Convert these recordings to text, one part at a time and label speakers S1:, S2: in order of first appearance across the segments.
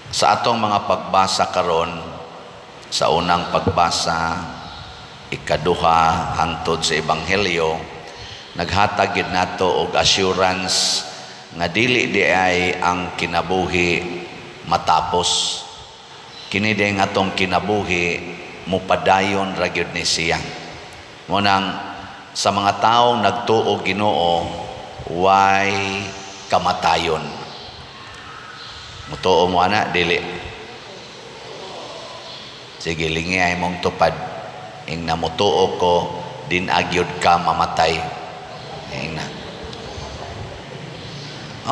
S1: Sa atong mga pagbasa karon, sa unang pagbasa, ikaduha hangtod sa ebanghelyo, naghatag gid nato og assurance nga dili di ay ang kinabuhi matapos. Kini di nga atong kinabuhi mupadayon ra gyud ni siya. Munang sa mga taong nagtuo Ginoo, way kamatayon. Mutuo mo ana dili. Sige lingi ay mong tupad. Ing namutuo ko din agyod ka mamatay. Ing na.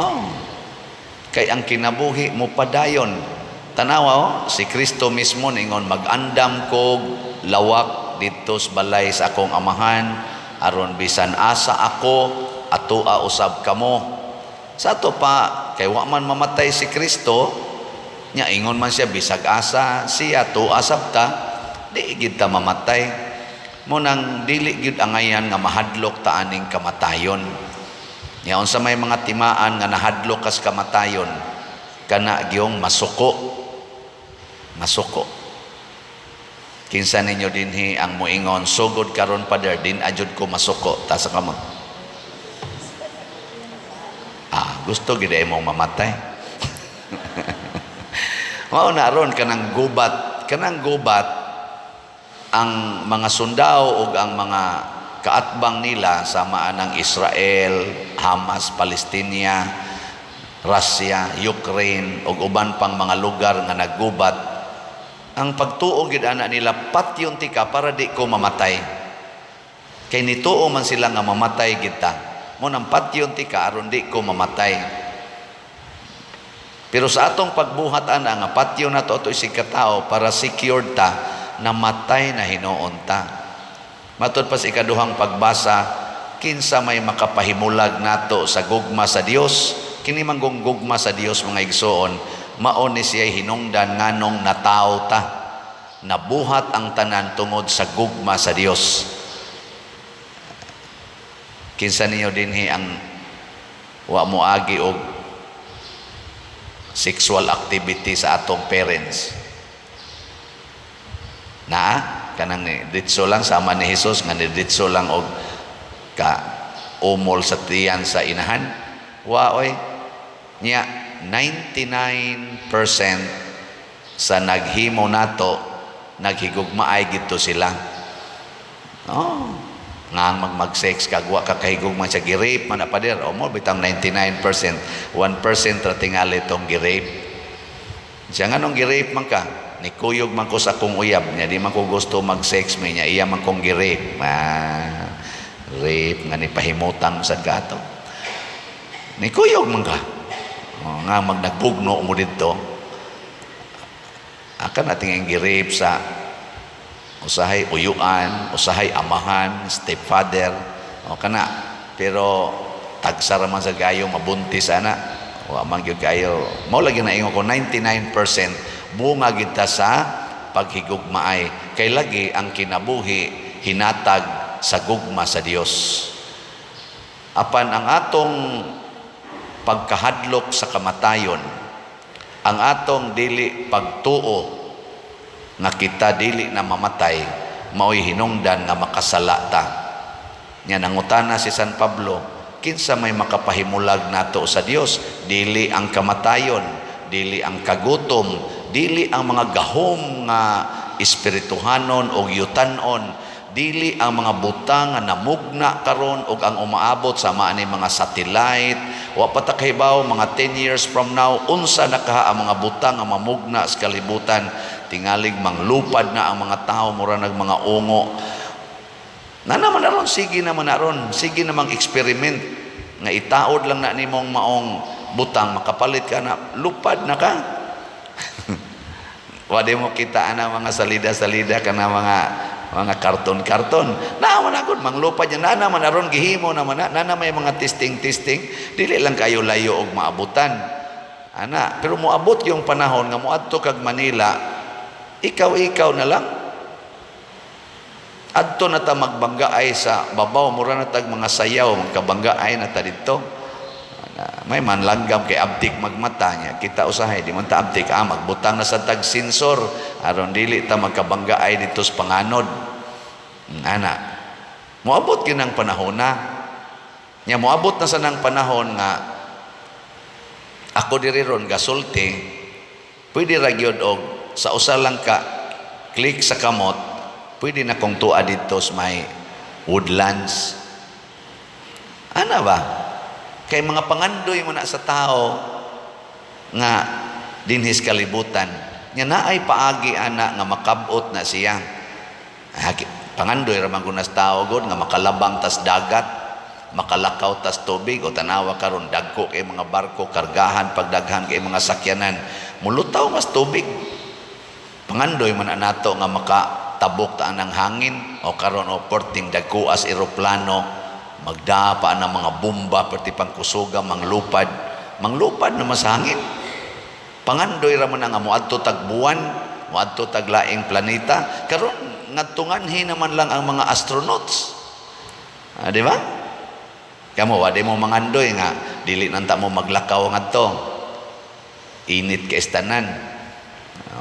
S1: Oh. Kay ang kinabuhi mo padayon. Tanawa si Kristo mismo ningon mag-andam ko lawak dito sa balay sa akong amahan aron bisan asa ako atua usab kamo. Sa ato pa kay wa man mamatay si Kristo, nya ingon man siya bisag asa siya tua sabta, di gid ta mamatay. Mo nang dili gid angayan nga mahadlok ta aning kamatayon. Nya unsa may mga timaan nga nahadlok kas kamatayon, kana gyung masuko. Masuko. Kinsa ninyo dinhi ang muingon sugod karon pader din ajud ko masuko ta sa kamo. Gusto gid ay mong mamatay. Mao na ron kanang gubat ang mga sundao ug ang mga kaatbang nila sama ng Israel, Hamas, Palestina, Russia, Ukraine ug uban pang mga lugar nga naggubat. Ang pagtuo gid ana nila patyon tika para di ko mamatay. Kay nituo man sila nga mamatay gid ta. Mo nang patyon tika aron di ko mamatay. Pero sa atong pagbuhat ana nga patyon nato ato isig katao para secured ta na matay na hinuon ta. Matud pa sa ikaduhang pagbasa, kinsa may makapahimulag nato sa gugma sa Dios, kini manggong gugma sa Dios mga igsoon, mao ni siya hinungdan nganong nataw ta, nabuhat ang tanan tungod sa gugma sa Dios. Kinsa niyo dinhi ang wa moagi og sexual activity sa atong parents? Na kanang ni ditso lang sama ni Hesus nga ni ditso lang og ka umol sa tiyan sa inahan. Wa oy nya 99% sa naghimo nato naghigugmaay gito sila. Nga mag-sex kagwa kakahigugma siya gi-rape man pader o mo bitang 99%, 1% ra tingali tong gi-rape. Siya nga nung gi-rape man ka, nikuyog man ko sa akong uyab niya, di man ko gusto mag-sex may niya, iya man kong gi-rape. Rape nga ni pahimutang sa gato. Nikuyog man ka. Nga magnagbugno mo dito. Akan nating gi-rape sa usahay uyuan, usahay amahan, stepfather, o kana. Pero tagsara man sa gayo mabuntis ana. Wa man gyud kayo. Mao lagi na ingon ko 99% bunga gid ta sa paghigugmaay. Kay lagi ang kinabuhi hinatag sa gugma sa Dios. Apan ang atong pagkahadlok sa kamatayon, ang atong dili pagtuo nga kita dili na mamatay, mao'y hinungdan nga makasala ta. Nya nangutana si San Pablo, kinsa may makapahimulag nato sa Dios? Dili ang kamatayon, dili ang kagutom, dili ang mga gahom nga espirituhanon o yutanon, dili ang mga butang nga namugna karon ug ang umaabot sa maani mga satellite. Wa pa ta kahibaw mga 10 years from now unsa nakaha ang mga butang nga mamugna sa kalibutan. Tingalig manglupad na ang mga tao mura nag mga ungo. Na naman aron sige naman aron, sige namang experiment nga itaod lang na nimong maong butang makapalit ka na lupad na ka. Wala mo kita ana mga salida-salida kana mga karton-karton. Naman agud manglupad yan. Na naman aron gihimo naman na may mga testing-testing. Dili lang kayo layo og maabutan. Ana, pero moabot yung panahon nga moadto kag Manila, ikaw na lang. Adto na ta magbanggaay sa babaw, mura na tag mga sayaw, magkabanggaay na ta dito. May man langgam kay abdik magmata niya. Kita usahay, di man ta abdik. Magbutang na sa tag-sensor. Aron dili ta magkabanggaay dito sa panganod. Ana. Moabot ginang panahon na. Nya moabot na sa nang panahon nga ako diri ron gasulti. Pwede ra gyud og sa usa lang ka click sa kamot, pwede na kong tuwa dito sa may woodlands. Ana ba? Kay mga pangandoy mo na sa tao nga dinhis kalibutan. Nya naay paagi ana nga makabot na siya. Pangandoy ra man kunas tao god nga makalabang tas dagat, makalakaw tas tubig o tanawa karon dagko kay mga barko kargahan pagdaghan kay mga sakyanan. Mulutaw mas tubig. Pangandoy man anato nga makatabok ta ng hangin o karon o porting dagko as eroplano magdapa ng mga bomba perti pangkusuga manglupad na sa hangin. Pangandoy ra man nga moadto tag buwan, moadto tag laing planeta karon ngadtunganhi naman lang ang mga astronauts. Di ba? Kamo wa di mo mangandoy nga dili nanta mo maglakaw ngadto. Init kay istanan.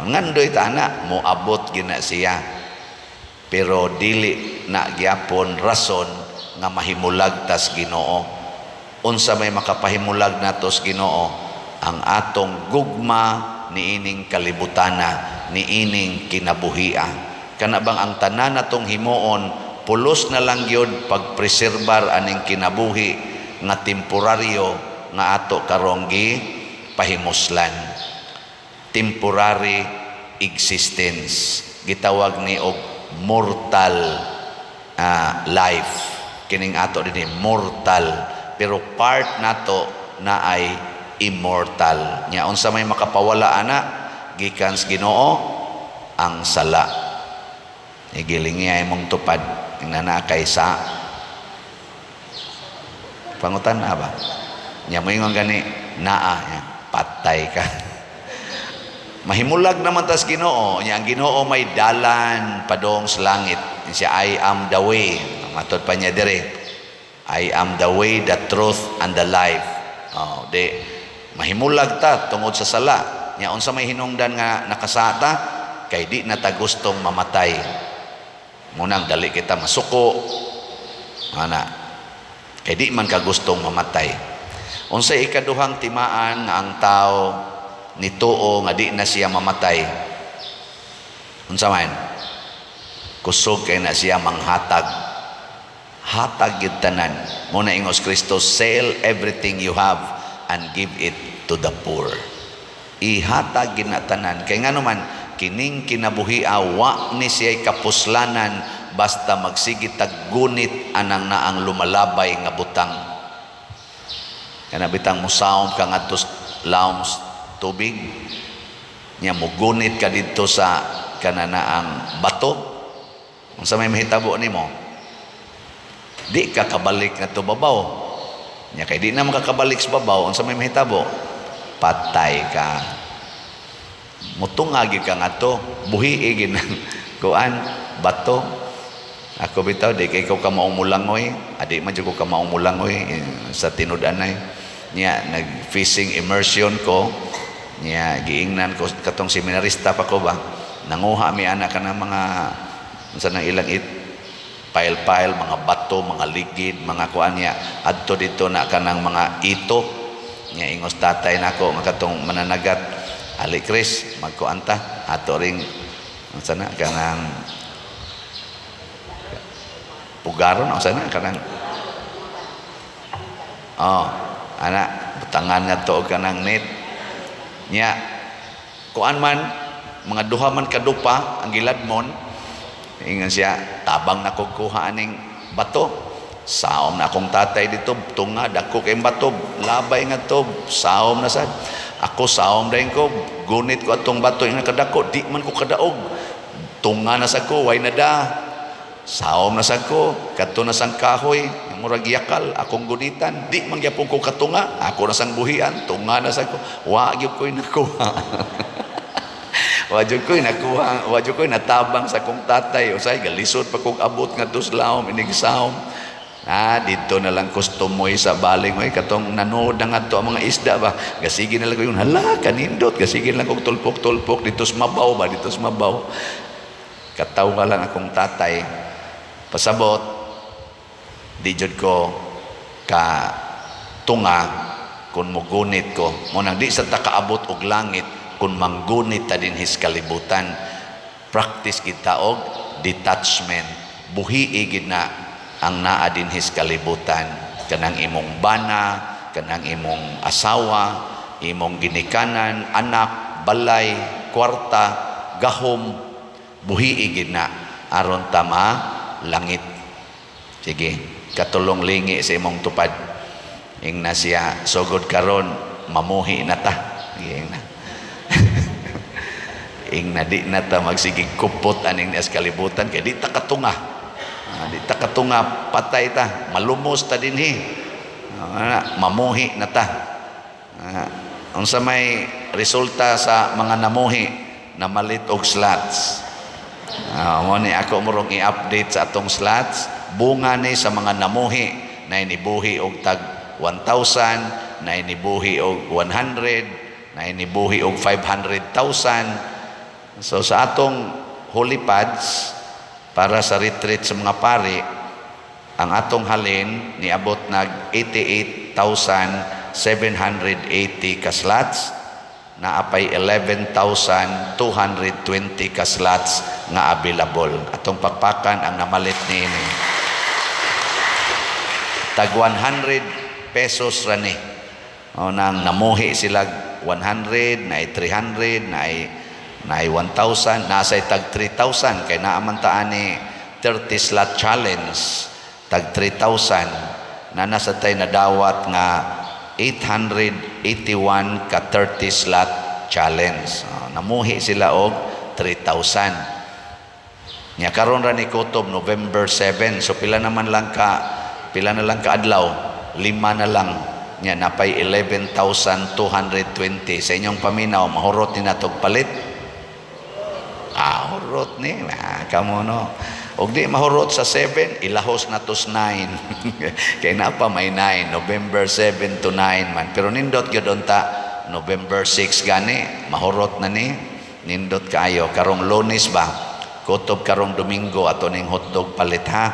S1: Ngandoy ta na mo abot gina siya. Pero dili na gyapon rason nga mahimulag tas Ginoo. Unsa may makapahimulag natos Ginoo? Ang atong gugma niining kalibutana, niining kinabuhia. Kana bang ang tanan natong himuon pulos na lang gyud pagpreserbar aning kinabuhi nga temporaryo nga ato karong pahimuslan. Temporary existence gitawag ni og mortal life. Kining ato dinhi mortal pero part nato na ay immortal. Nya unsa may makapawala ana gikan sa Ginoo? Ang sala. Igilingi ay mong tupad na kaysa pangutan na ba? Nya moingon gani naa patay ka. Mahimulag naman tas Ginoo. Nya ang Ginoo may dalan padong sa langit. Siya I am the way. Matod pa niya dire. I am the way, the truth, and the life. Mahimulag ta tungod sa sala. Nya unsa may hinungdan nga nakasata kay di na ta gustong mamatay. Munang dali kita masuko. Ana. Kay di man ka gustong mamatay. Unsay ikaduhang timaan nga ang tao nituo nga di na siya mamatay. Unsa man? Kusog kay na siya manghatag. Hatag gid tanan. Muna ingos Kristo, sell everything you have and give it to the poor. Ihatag gid na tanan. Kay ngano man kining kinabuhi wa ni siya kapuslanan basta magsigit tag gunit anang naang lumalabay nga butang. Kana bitang musaom ka ngadto lawom tubig nya mugunit ka didto sa kananaang bato. Unsa may mahitabo nimo? Di ka kabalik ngadto babaw. Nya kay di na makakabalik sa babaw, unsa may mahitabo? Patay ka. Mutungagi ka ngadto, buhi gid kuan bato. Ako bitaw di kay ko ka maumulangoy, adi man jud ko ka maumulangoy sa tinud-anay. Nya nag fishing immersion ko. Nya giingnan ko katong seminarista pa ko ba. Nanguha mi ana kana mga unsa nang ilang pile-pile, mga bato, mga ligid, mga kuan niya adto dito na kanang mga ito. Nya ingos tatay nako nga katong mananagat. Ali Chris, magkuanta ato ring unsa na kanang pugaron unsa na kanang ana butangan nga to kanang net. Nya kuan man mga duha man kadupa ang giladmon ingon siya tabang na kog kuha aning bato saom na akong tatay dito tunga dako kay bato labay nga to saom na sad ako saom dayon ko gunit ko atong bato nga kadako di man ko kadaog tunga na sad ko way nada saom na sad ko kadto na sang kahoy murag yakal akong gunitan di man gyapon ko katunga ako na sang buhian tunga na sad ko wa gyud koy nakuha. Wadyo ko'y natabang sa kong tatay. Usay, galisod pa kong abot nga dos laom, inig saom. Dito na lang kustomoy sa baling oy katong nanood na nga to ang mga isda ba. Gasige na lang ko yun. Hala, kanindot. Gasige lang kong tulpok-tulpok. Dito sumabaw ba? Dito sumabaw. Katawa lang akong tatay. Pasabot, di jud ko ka tunga kung mugunit ko. Munang di sa takaabot og langit kung manggunit ta din his kalibutan. Practice kita og detachment. Buhii gid na ang naa din his kalibutan. Kanang imong bana, kanang imong asawa, imong ginikanan, anak, balay, kwarta, gahom, buhii gid na aron tama langit. Sige, katulong lingi sa imong tupad. Ing na siya sugod karon mamuhi na ta. Ing na. Ing na di na ta magsigig kupot aning as kalibutan kay di ta katunga. Di ta katunga patay ta, malumos ta dinhi. Mamuhi na ta. Unsa may resulta sa mga namuhi na malit og slots. Mo ni ako murong i-update sa atong slots, bunga ni sa mga namuhi na inibuhi og tag 1,000, na inibuhi og 100, na inibuhi og 500,000. So sa atong holy pads para sa retreat sa mga pari, ang atong halin niabot nag 88,780 ka slots, na apay 11,220 ka slots nga available. Atong pakpakan ang namalit niini. Tag 100 pesos rani. O nang namuhi sila 100, na 300, na 1,000, nasay tag 3,000 kay naamantaan ni 30 slot challenge tag 3,000 na nasa tay nadawat nga 881 ka 30 slot challenge. Namuhi sila og 3,000. Nya karon ra ni kutob November 7. So pila na lang ka adlaw, 5 na lang. Nya napay 11,220 sa inyong paminaw. Mahurot ni natog palit. Hurot ni kamo no. Og di mahurot sa 7, ilahos na to 9. Kay na pa may 9, November 7 to 9 man. Pero nindot gyud unta November 6 gani, mahurot na ni. Nindot kaayo karong Lunes ba. Kutob karong Domingo ato ning hotdog palit ha.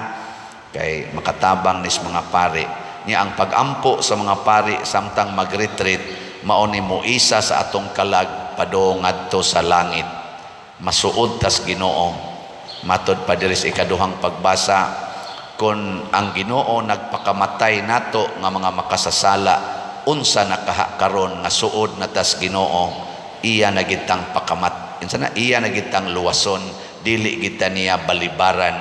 S1: Kay makatabang nis mga pari. Nya ang pagampo sa mga pari samtang mag-retreat mao ni moisa sa atong kalag padung adto sa langit. Masuod tas Ginoo. Matod pa diri sa ikaduhang pagbasa, kung ang Ginoo nagpakamatay nato nga mga makasasala, unsa nakaha karon nga suod na tas Ginoo, iya na gitang pakamat. Insa na iya na gitang luwason, dili kita niya balibaran.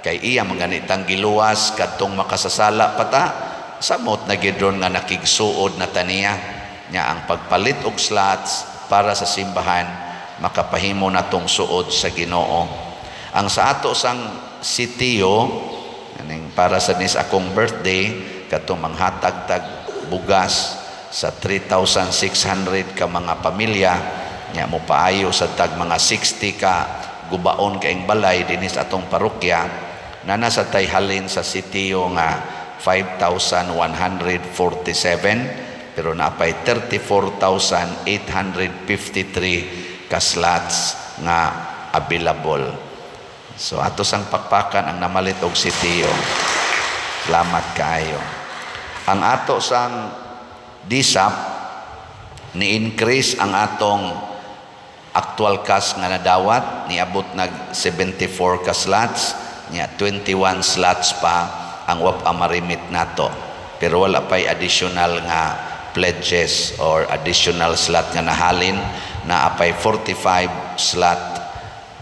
S1: Kay iya manganitang giluwas kadtong makasasala pata, samot na gidron nga nakigsuod na taniya. Nya ang pagpalit og slots para sa simbahan makapahimo natong suod sa Ginoo. Ang sa ato sang sitiyo para sa nis akong birthday katong manghatag tag bugas sa 3,600 ka mga pamilya, nya mo paayo sa tag mga 60 ka gubaon kaing balay dinis atong parokya na nasa tay halin sa sitiyo nga 5,147 pero napay 34,853 ka slots nga available. So ato sang pakpakan ang namalit og sitiyo. Salamat kaayo. Ang ato sang DSAP ni-increase ang atong actual cash nga nadawat, niabot nag 74 ka slots, nya 21 slots pa ang wap amarimit nato. Pero wala pay additional nga pledges or additional slot nga nahalin, na apay 45 slot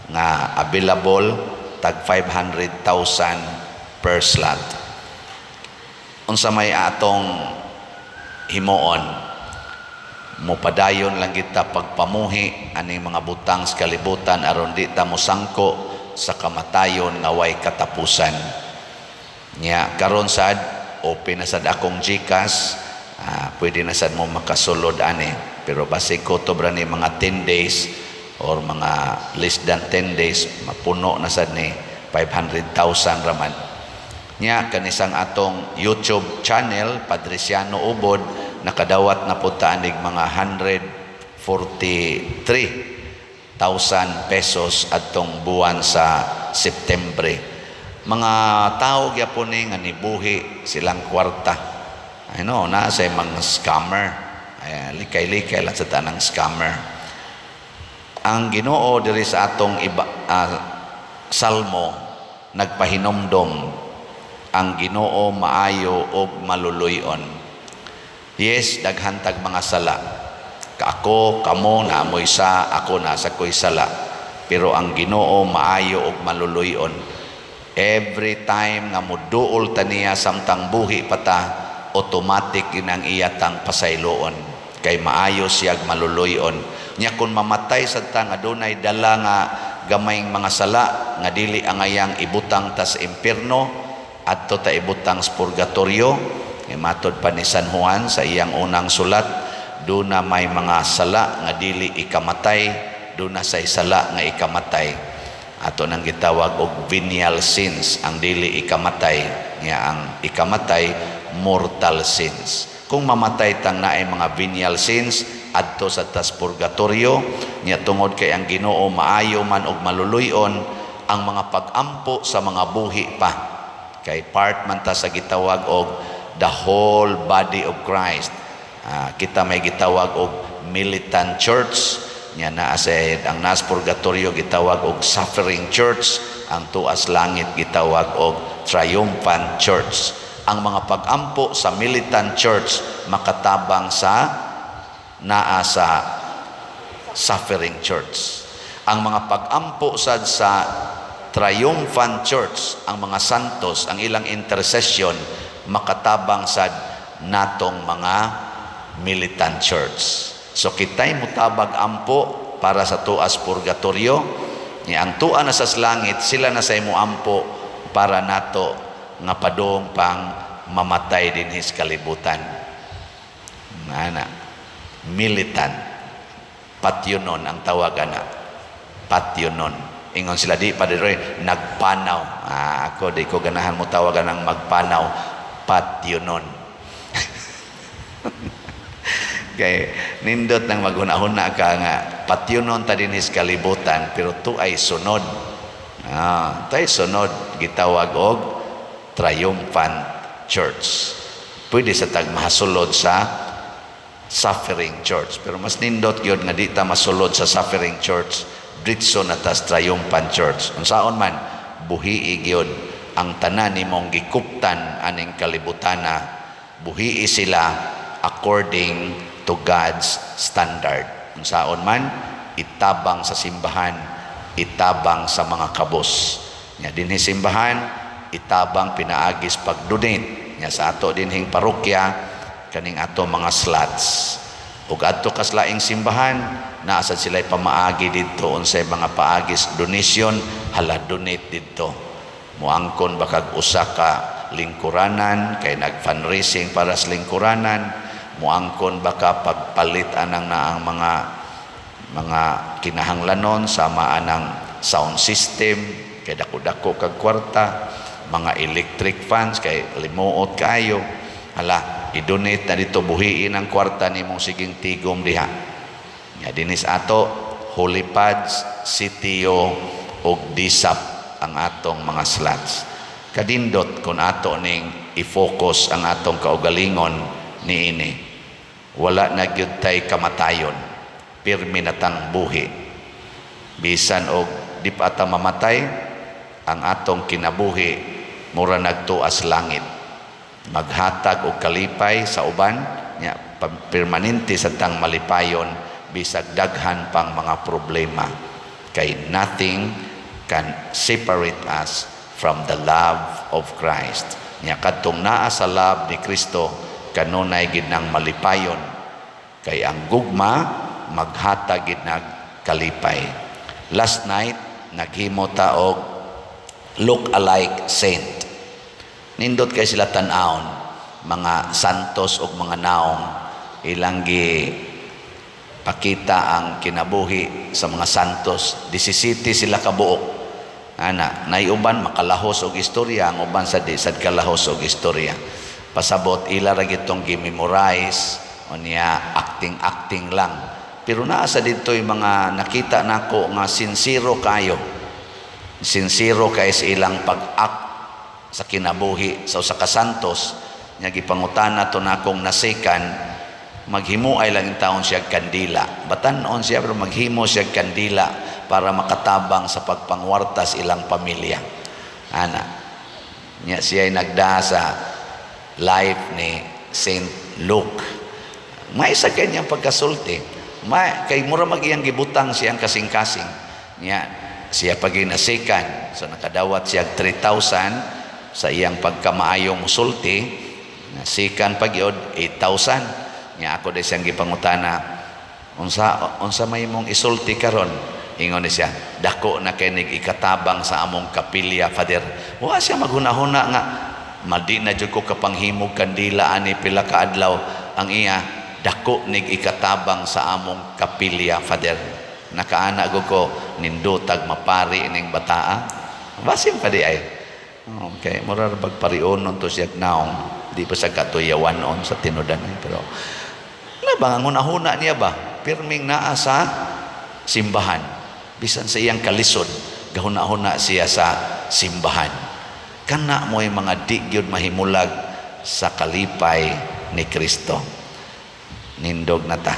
S1: nga available, tag 500,000 per slot. Unsa may atong himuon, mupadayon lang kita pagpamuhi aning mga butang sa kalibutan aron di ta mosangko sa kamatayon nga way katapusan. Nya karon sad open na sad akong GCash, pwede na sad mo makasulod ani. Pero basi kutob ra ni mga 10 days or mga less than 10 days, mapuno na sad ni 500,000 raman. Nya kanisang atong YouTube channel Padresiano Ubod nakadawat na po taanig mga 143,000 pesos atong buwan sa Septembre. Mga tao gyapon ni nga nibuhi silang kwarta. Ano na sa mga scammer. Ay, likay-likay lang sa tanang scammer. Ang Ginoo diri sa atong salmo nagpahinomdom ang Ginoo maayo og maluluyon. Yes, daghantag mga sala. Kaako, kamo naamoy sa, ako nasa ko'y sala. Pero ang Ginoo maayo og maluluyon. Every time nga muduol ta niya samtang buhi pata, automatic yun ang iyatang pasayloon. Kay maayo siyag maluluyon. Nya kung mamatay sa ta nga dunay dala nga gamayng mga sala nga dili angayang ibutang ta sa impierno, adto ta ibutang sa purgatorio. Matod pa ni San Juan sa iyang unang sulat, duna may mga sala nga dili ikamatay, duna say sala nga ikamatay. Ato nang gitawag og venial sins ang dili ikamatay, nga ang ikamatay mortal sins. Kung mamatay tang naay mga venial sins adto sa tas purgatorio, nya tungod kay ang Ginoo maayo man og maluluyon ang mga pag-ampo sa mga buhi pa. Kay part man ta sa gitawag og the whole body of Christ. Kita may gitawag og militant church. Nya naa sa ang nas purgatorio gitawag og suffering church. Ang tuas langit gitawag og triumphant church. Ang mga pag-ampo sa militant church makatabang sa naa sa suffering church. Ang mga pag-ampo sa triumphant church, ang mga santos, ang ilang intercession, makatabang sa natong mga militant church. So kita'y mutabag ampo para sa tuas purgatorio. Ang tua na sa langit, sila na sa imo ampo para nato nga padong pang mamatay din his kalibutan. Militant. Patyunon ang tawagan na. Patyunon. Ingon sila di pa diri nagpanaw. Ako di ko ganahan mo tawagan ng magpanaw, patyunon. Kay nindot nang maghuna-huna ka nga patyunon ta dinis kalibutan pero tu ay sunod. Tay sunod gitawag og triumphant church. Pwede sa tagmahasulod sa suffering church, pero mas nindot gyud nga di ta masulod sa suffering church. Britson atas triumphant church. Unsaon man buhii gyud ang tanan nimong gikuptan aning kalibutana, buhii sila according to God's standard. Unsaon man itabang sa simbahan, itabang sa mga kabos. Nya dinhi simbahan itabang pinaagis pag-donate. Nya sa ato dinhing parokya kaning ato mga slots. Ug adto kaslaing simbahan naasad sila'y pamaagi dito unsay mga paagis donation hala donate dito. Muangkon bakag usa ka lingkuranan kay nag-fundraising para sa lingkuranan, muangkon baka pagpalit anang na ang mga kinahanglanon sama anang sound system kay dako-dako kag kwarta, mga electric fans kay limuot kaayo. Hala i-donate na dito, buhiin ang kwarta nimong siging tigom diha. Nga dinis ato holy pads, sitio og disap ang atong mga slots. Kadindot kung ato ning i-focus ang atong kaugalingon niini. Wala na gyud tay kamatayon, pirmi na tang buhi. Bisan og di pa ata mamatay, ang atong kinabuhi mura nagtuas langit. Maghatag og kalipay sa uban, nya permanente sa tang malipayon bisag daghan pang mga problema. Kay nothing can separate us from the love of Christ. Nya kadtong naa sa love ni Kristo kanunay gid nang malipayon. Kay ang gugma maghatag gid nag kalipay. Last night naghimo ta og look-alike saint. Nindot kay sila tan-aon, mga santos o mga naong ilang pakita ang kinabuhi sa mga santos. 17 sila kabuok. Ana, naiuban makalahos og istorya, ang uban sa di sad kalahos og istorya. Pasabot ila ra gitong gi-memorize o niya acting lang. Pero naa sa dito yung mga nakita nako nga sincero kayo. Sincero kay sa ilang pag-act sa kinabuhi sa usa ka santos nya gipangutana to nakong nasikan maghimuay lang in taon siya kandila. Batan-on siya pero maghimo siya kandila para makatabang sa pagpangwartas ilang pamilya. Ana, nya siya ay nagdaa sa life ni Saint Luke. May sa kanyang pagkasulti, kay mura magiyang gibutang siyang kasing-kasing. Nya siya paginasikan, so nakadawat siya 3,000 sa iyang pagkamaayong musulti, nasikan pagyod 8,000. Nya ako din siyang gipangutana, unsa may mong isulti karon? Ingon ni siya, dako na kay ikatabang sa among kapilya, Father. Wa siya maghuna-huna nga, madi na jud ko kapanghimog kandila ani pila ka adlaw. Ang iya, dako nig ikatabang sa among kapilya, Father. Nakaana ko nindutag mapari ning bataa. Basim pa di ay. Okay, mura bagparionon to siya naong, di pa sa katuyawanon sa tinudan ay, pero bang ang hunahuna niya ba pirming naa sa simbahan, bisan sa iyang kalisod gahuna-huna siya sa simbahan. Kana mo'y mga di gyud mahimulag sa kalipay ni Kristo. Nindog na ta.